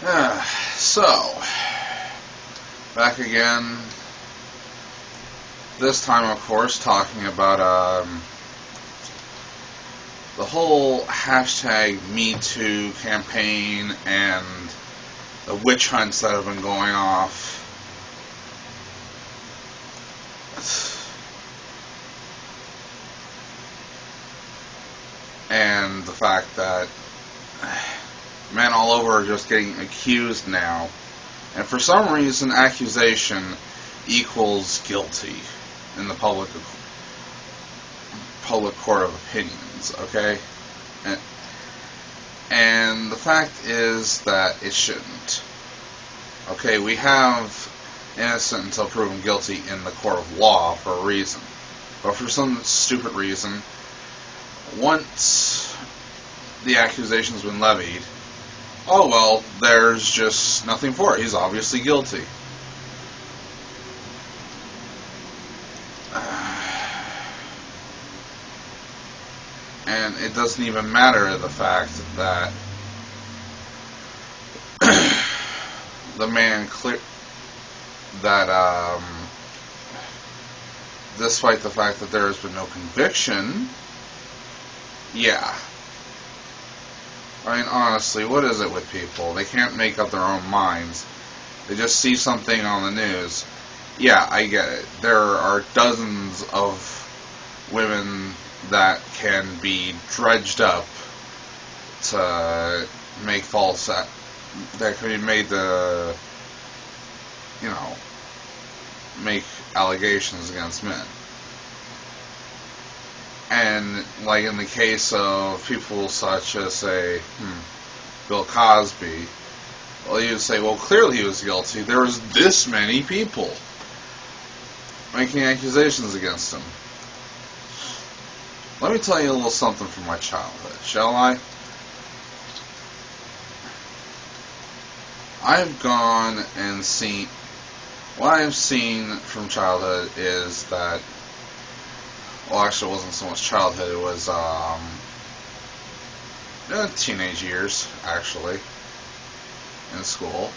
So, back again. This time, of course, talking about the whole hashtag Metoo campaign and the witch hunts that have been going off. And the fact that men all over are just getting accused now. And for some reason, accusation equals guilty in the public court of opinions, okay? And the fact is that it shouldn't. Okay, we have innocent until proven guilty in the court of law for a reason. But for some stupid reason, once the accusation's been levied, oh well, there's just nothing for it. He's obviously guilty. And it doesn't even matter the fact that the man despite the fact that there has been no conviction, yeah. I mean, honestly, what is it with people? They can't make up their own minds. They just see something on the news. Yeah, I get it. There are dozens of women that can be dredged up to make false... that can be made to, make allegations against men. And, like in the case of people such as, say, Bill Cosby, well, you'd say, well, clearly he was guilty. There was this many people making accusations against him. Let me tell you a little something from my childhood, shall I? I've gone and seen... What I've seen from childhood is that... Well, actually, it wasn't so much childhood. It was teenage years, actually, in school.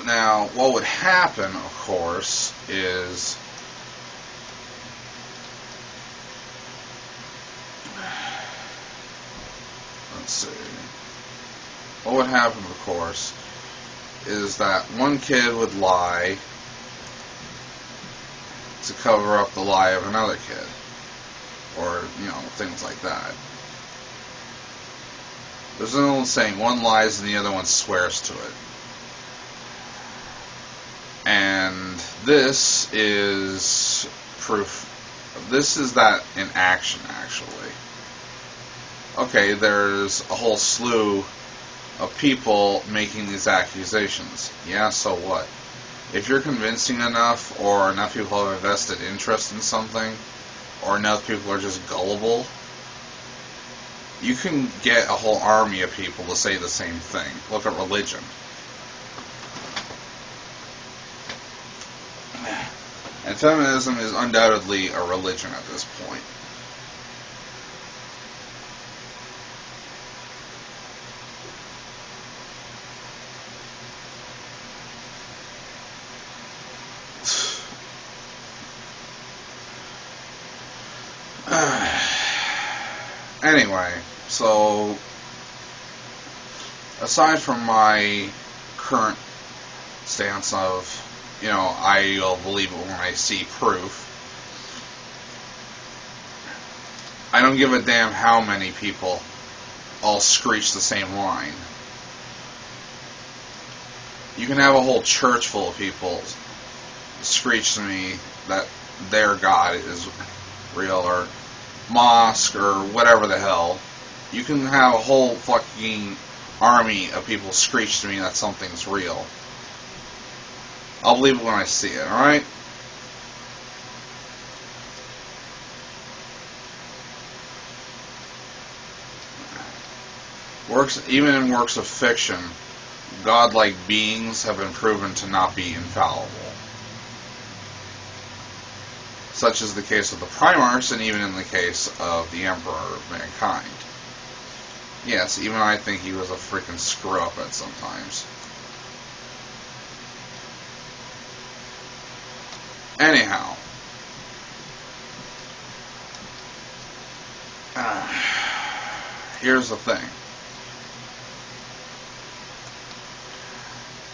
Now, what would happen, of course, is let's see. What would happen, of course, is that one kid would lie to cover up the lie of another kid. Or, things like that. There's an old saying, one lies and the other one swears to it. And this is proof. This is that in action, actually. Okay, there's a whole slew of people making these accusations. Yeah, so what? If you're convincing enough, or enough people have a vested interest in something, or enough people are just gullible, you can get a whole army of people to say the same thing. Look at religion. And feminism is undoubtedly a religion at this point. Anyway, so aside from my current stance of, I'll believe it when I see proof, I don't give a damn how many people all screech the same line. You can have a whole church full of people screech to me that their God is real, or mosque, or whatever the hell. You can have a whole fucking army of people screech to me that something's real. I'll believe it when I see it, alright? Even in works of fiction, godlike beings have been proven to not be infallible. Such is the case of the Primarchs, and even in the case of the Emperor of Mankind. Yes, even I think he was a freaking screw up at sometimes. Anyhow. Here's the thing.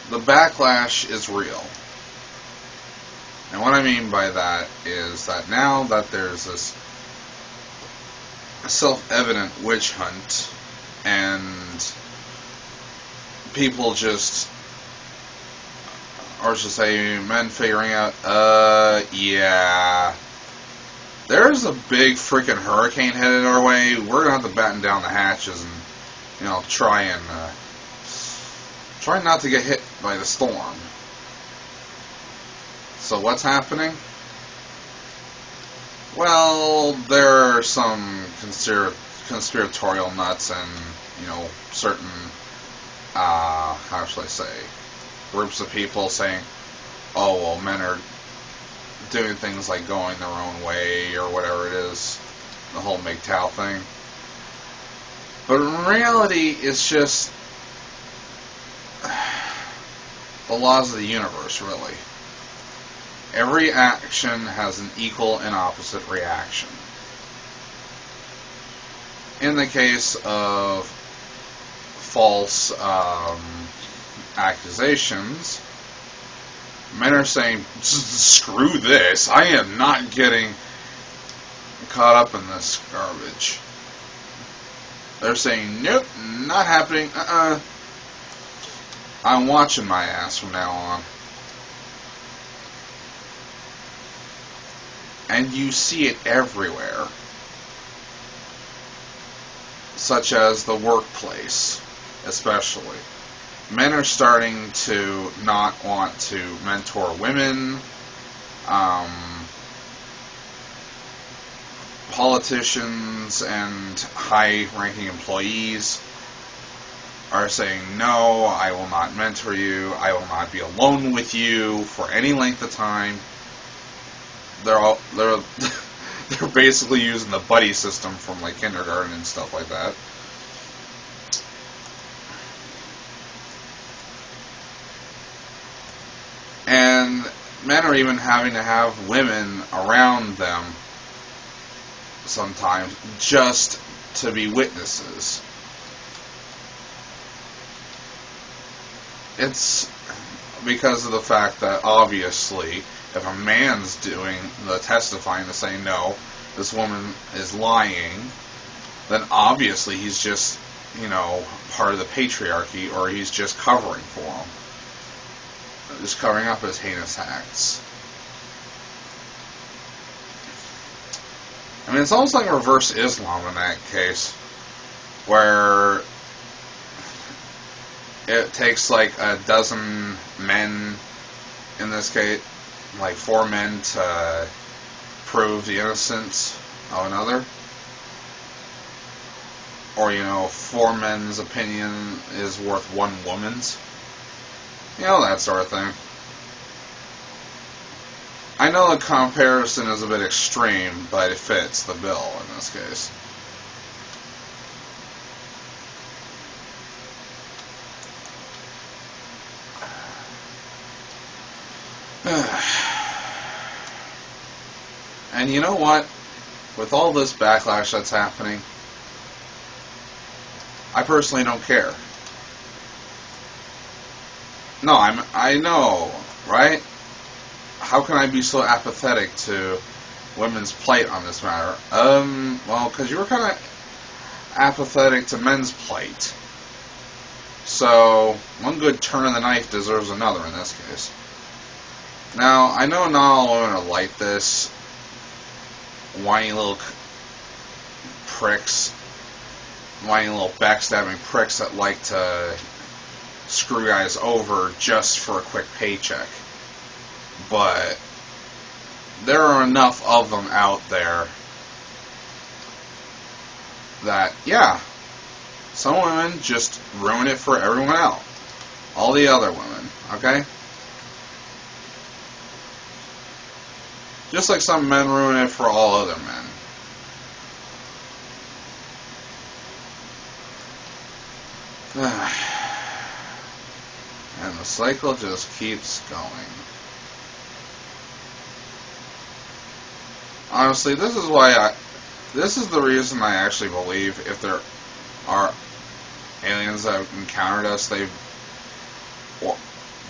The backlash is real. And what I mean by that is that now that there's this self-evident witch hunt and people just, or should say men figuring out, yeah, there's a big freaking hurricane headed our way. We're gonna have to batten down the hatches and, try not to get hit by the storm. So what's happening? Well, there are some conspiratorial nuts and, certain, how shall I say, groups of people saying, oh, well, men are doing things like going their own way or whatever it is, the whole MGTOW thing. But in reality, it's just the laws of the universe, really. Every action has an equal and opposite reaction. In the case of false accusations, men are saying, screw this, I am not getting caught up in this garbage. They're saying, nope, not happening, I'm watching my ass from now on. And you see it everywhere. Such as the workplace, especially. Men are starting to not want to mentor women. Politicians and high-ranking employees are saying, no, I will not mentor you. I will not be alone with you for any length of time. They're basically using the buddy system from like kindergarten and stuff like that. And men are even having to have women around them sometimes just to be witnesses. It's because of the fact that obviously if a man's doing the testifying to say, no, this woman is lying, then obviously he's just, part of the patriarchy, or he's just covering for him. Just covering up his heinous acts. I mean, it's almost like reverse Islam in that case, where it takes like a dozen men, in this case, like 4 men to prove the innocence of another. Or, 4 men's opinion is worth 1 woman's. That sort of thing. I know the comparison is a bit extreme, but it fits the bill in this case. And you know what? With all this backlash that's happening, I personally don't care. No, I know, right? How can I be so apathetic to women's plight on this matter? Well, because you were kind of apathetic to men's plight. So, one good turn of the knife deserves another in this case. Now, I know not all women are like this. Whiny little pricks. Whiny little backstabbing pricks that like to screw guys over just for a quick paycheck. But there are enough of them out there that, yeah, some women just ruin it for everyone else. All the other women, okay? Just like some men ruin it for all other men. And the cycle just keeps going. Honestly, this is the reason I actually believe if there are aliens that have encountered us, they've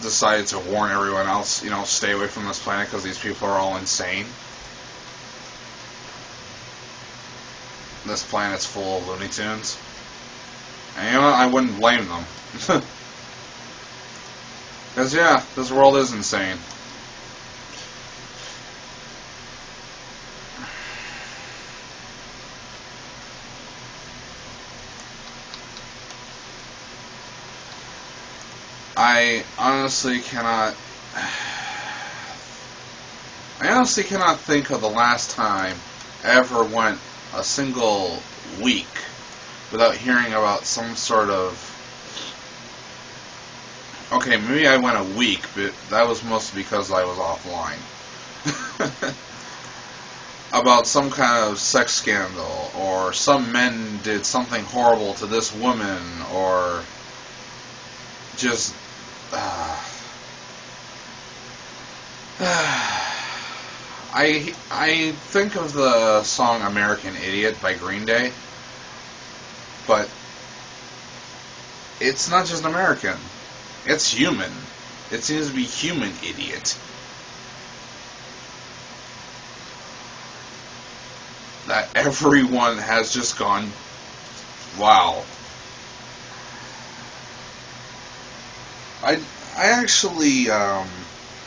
decided to warn everyone else, stay away from this planet because these people are all insane. This planet's full of Looney Tunes. And you know what? I wouldn't blame them. Because, yeah, this world is insane. I honestly cannot think of the last time I ever went a single week without hearing about some sort of... Okay, maybe I went a week, but that was mostly because I was offline. About some kind of sex scandal, or some men did something horrible to this woman, or just... I think of the song American Idiot by Green Day, but it's not just American. It's human. It seems to be human idiot. That everyone has just gone, wow. I actually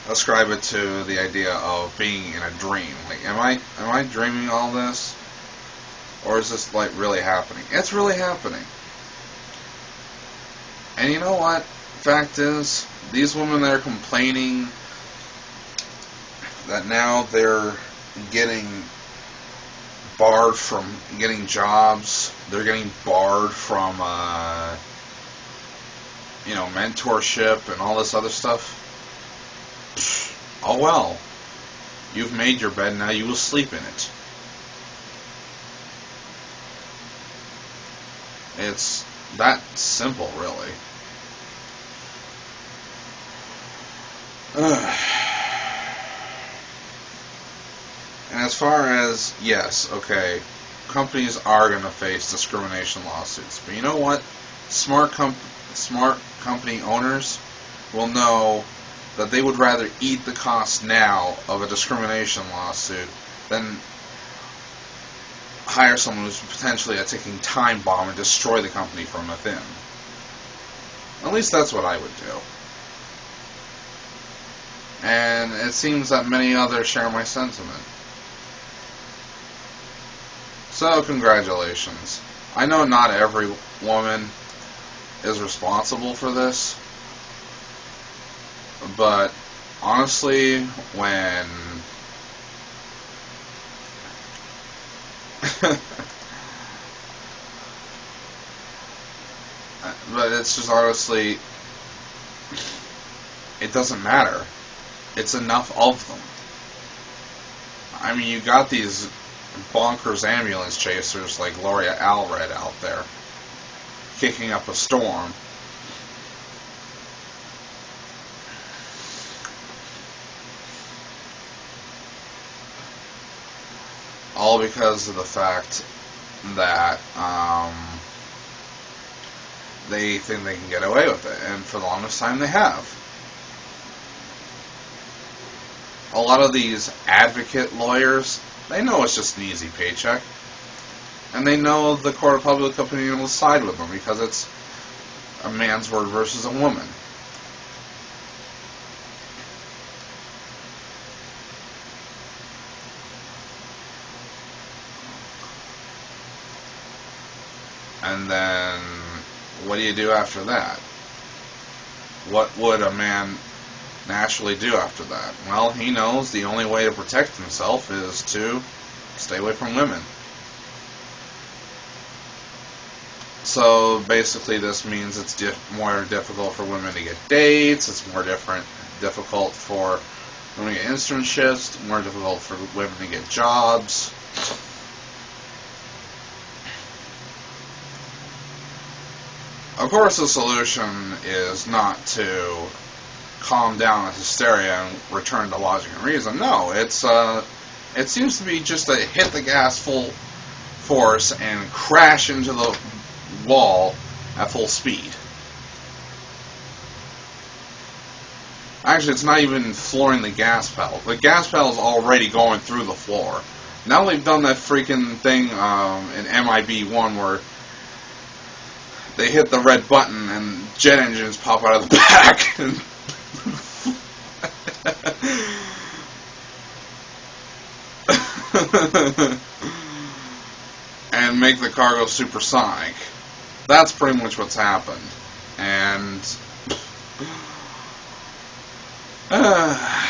ascribe it to the idea of being in a dream. Like, am I dreaming all this, or is this like really happening? It's really happening. And you know what? Fact is, these women that are complaining that now they're getting barred from getting jobs, they're getting barred from mentorship and all this other stuff. Oh well. You've made your bed, now you will sleep in it. It's that simple, really. And as far as, yes, okay, companies are going to face discrimination lawsuits. But you know what? Smart company owners will know that they would rather eat the cost now of a discrimination lawsuit than hire someone who's potentially a ticking time bomb and destroy the company from within. At least that's what I would do. And it seems that many others share my sentiment. So, congratulations. I know not every woman is responsible for this, but honestly, when but it's just honestly, it doesn't matter. It's enough of them. I mean, you got these bonkers ambulance chasers like Gloria Allred out there kicking up a storm. All because of the fact that they think they can get away with it, and for the longest time they have. A lot of these advocate lawyers, they know it's just an easy paycheck. And they know the court of public opinion will side with them because it's a man's word versus a woman. And then, what do you do after that? What would a man naturally do after that? Well, he knows the only way to protect himself is to stay away from women. So basically this means it's more difficult for women to get dates, it's more difficult for women to get internships, more difficult for women to get jobs. Of course, the solution is not to calm down the hysteria and return to logic and reason. No, it seems to be just to hit the gas full force and crash into the wall at full speed. Actually, it's not even flooring the gas pedal. The gas pedal is already going through the floor. Now they've done that freaking thing in MIB1 where they hit the red button and jet engines pop out of the back and and make the car go supersonic. That's pretty much what's happened. And I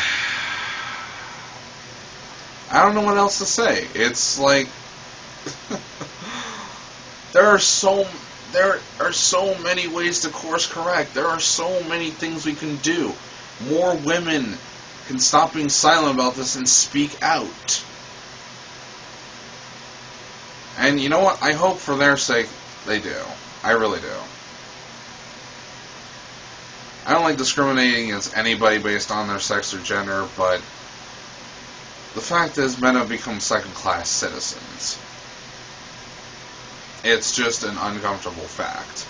don't know what else to say. It's like there are so many ways to course correct. There are so many things we can do. More women can stop being silent about this and speak out. And you know what? I hope for their sake they do. I really do. I don't like discriminating against anybody based on their sex or gender, but the fact is men have become second-class citizens. It's just an uncomfortable fact.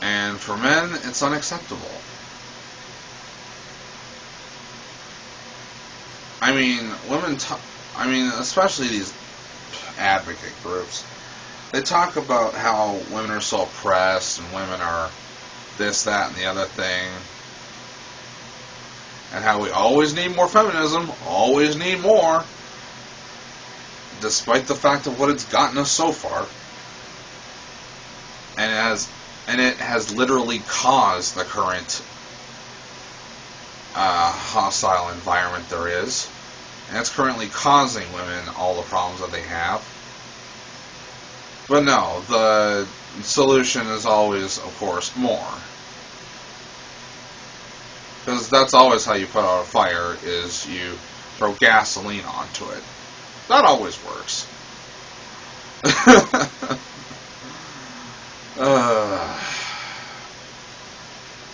And for men, it's unacceptable. I mean, especially these advocate groups, they talk about how women are so oppressed and women are this, that, and the other thing, and how we always need more feminism, always need more, despite the fact of what it's gotten us so far. And it has literally caused the current hostile environment there is. And it's currently causing women all the problems that they have. But no, the solution is always, of course, more. Because that's always how you put out a fire, is you throw gasoline onto it. That always works.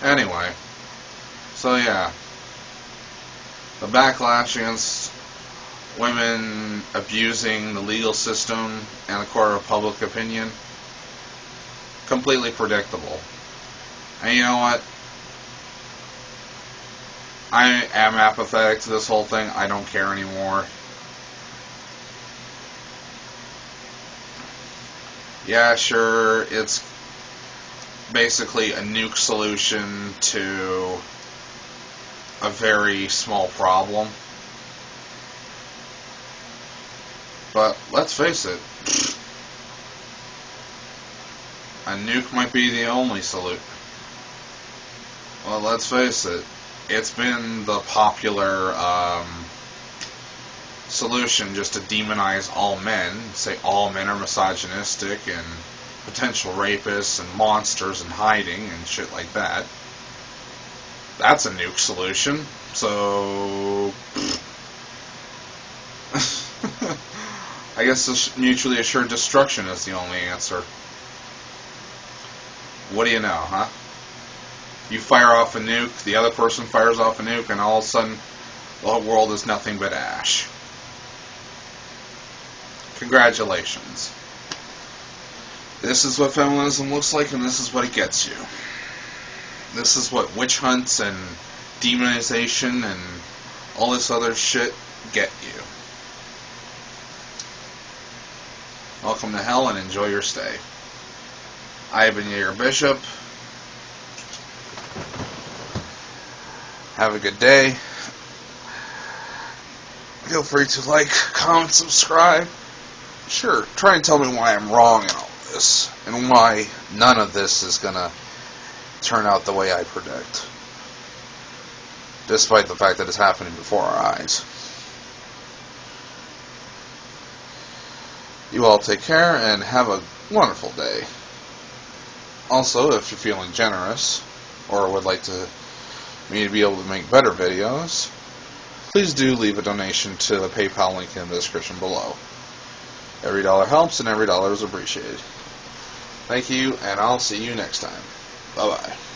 Anyway, so yeah, the backlash against women abusing the legal system and the court of public opinion, completely predictable. And you know what? I am apathetic to this whole thing. I don't care anymore. Yeah, sure, it's basically a nuke solution to a very small problem. But let's face it, a nuke might be the only solution. Well, let's face it, it's been the popular solution just to demonize all men, say all men are misogynistic and potential rapists and monsters and hiding and shit like that. That's a nuke solution. So I guess mutually assured destruction is the only answer. What do you know, huh? You fire off a nuke, the other person fires off a nuke, and all of a sudden the whole world is nothing but ash. Congratulations. This is what feminism looks like, and this is what it gets you. This is what witch hunts and demonization and all this other shit get you. Welcome to hell and enjoy your stay. I have been your bishop. Have a good day. Feel free to like, comment, subscribe. Sure, try and tell me why I'm wrong in all this, and why none of this is gonna turn out the way I predict, despite the fact that it's happening before our eyes. You all take care and have a wonderful day. Also, if you're feeling generous, or would like me to be able to make better videos, please do leave a donation to the PayPal link in the description below. Every dollar helps and every dollar is appreciated. Thank you, and I'll see you next time. Bye-bye.